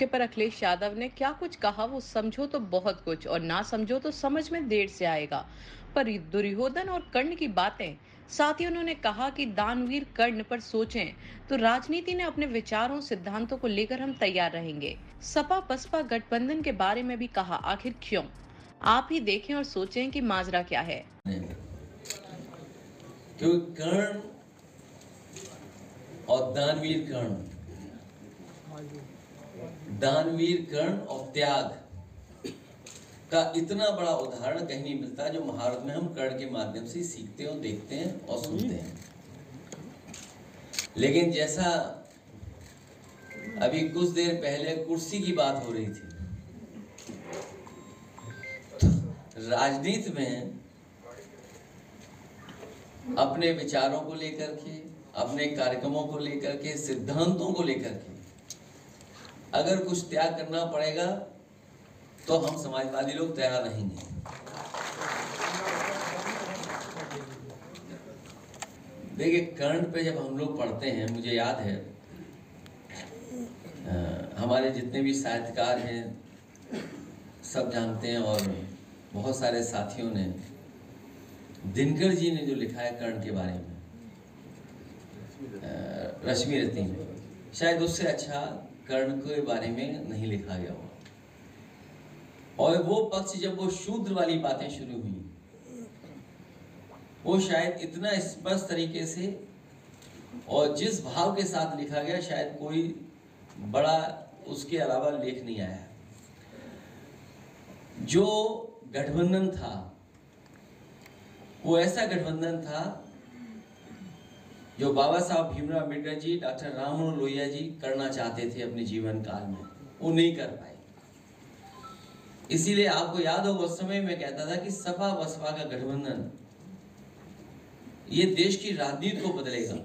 मौके पर अखिलेश यादव ने क्या कुछ कहा, वो समझो तो बहुत कुछ और ना समझो तो समझ में देर से आएगा। पर ये दुर्योधन और कर्ण की बातें, साथ ही उन्होंने कहा कि दानवीर कर्ण पर सोचें तो राजनीति ने अपने विचारों सिद्धांतों को लेकर हम तैयार रहेंगे। सपा बसपा गठबंधन के बारे में भी कहा, आखिर क्यों? आप ही देखें और सोचें कि माजरा क्या है। क्योंकि कर्ण और दानवीर कर्ण और त्याग का इतना बड़ा उदाहरण कहीं नहीं मिलता जो महाभारत में हम कर्ण के माध्यम से सीखते और देखते हैं और सुनते हैं। लेकिन जैसा अभी कुछ देर पहले कुर्सी की बात हो रही थी, तो राजनीति में अपने विचारों को लेकर के, अपने कार्यक्रमों को लेकर के, सिद्धांतों को लेकर के अगर कुछ त्याग करना पड़ेगा तो हम समाजवादी लोग तैयार रहेंगे। देखिए, कर्ण पे जब हम लोग पढ़ते हैं, मुझे याद है हमारे जितने भी साहित्यकार हैं सब जानते हैं, और बहुत सारे साथियों ने, दिनकर जी ने जो लिखा है कर्ण के बारे में, रश्मि रति में, शायद उससे अच्छा कर्ण के बारे में नहीं लिखा गया हो। और वो पक्ष जब वो शूद्र वाली बातें शुरू हुई, वो शायद इतना स्पष्ट तरीके से और जिस भाव के साथ लिखा गया, शायद कोई बड़ा उसके अलावा लेख नहीं आया। जो गठबंधन था वो ऐसा गठबंधन था जो बाबा साहब भीमराव अम्बेडकर जी, डॉक्टर राम मनोहर लोहिया जी करना चाहते थे अपने जीवन काल में, वो नहीं कर पाए। इसीलिए आपको याद होगा उस समय मैं कहता था कि सपा बसपा का गठबंधन ये देश की राजनीति को बदलेगा।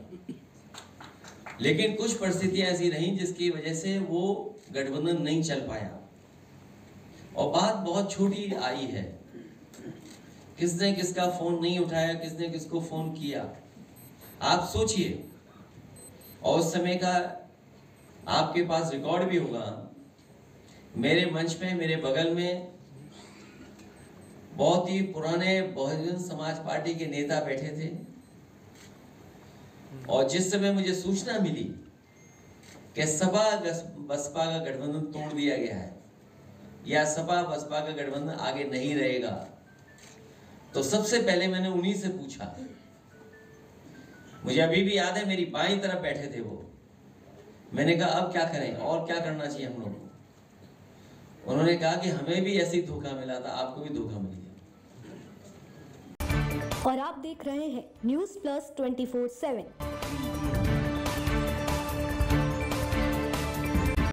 लेकिन कुछ परिस्थितियां ऐसी रहीं जिसकी वजह से वो गठबंधन नहीं चल पाया, और बात बहुत छोटी आई है, किसने किसका फोन नहीं उठाया, किसने किसको फोन किया, आप सोचिए। और उस समय का आपके पास रिकॉर्ड भी होगा। मेरे मंच पे मेरे बगल में बहुत ही पुराने बहुजन समाज पार्टी के नेता बैठे थे, और जिस समय मुझे सूचना मिली कि सपा बसपा का गठबंधन तोड़ दिया गया है या सपा बसपा का गठबंधन आगे नहीं रहेगा, तो सबसे पहले मैंने उन्हीं से पूछा। मुझे अभी भी याद है, मेरी बाईं तरफ बैठे थे वो। मैंने कहा अब क्या करें और क्या करना चाहिए हम लोग को? उन्होंने कहा कि हमें भी ऐसी धोखा मिला था, आपको भी धोखा मिल गया। और आप देख रहे हैं न्यूज़ प्लस 24/7।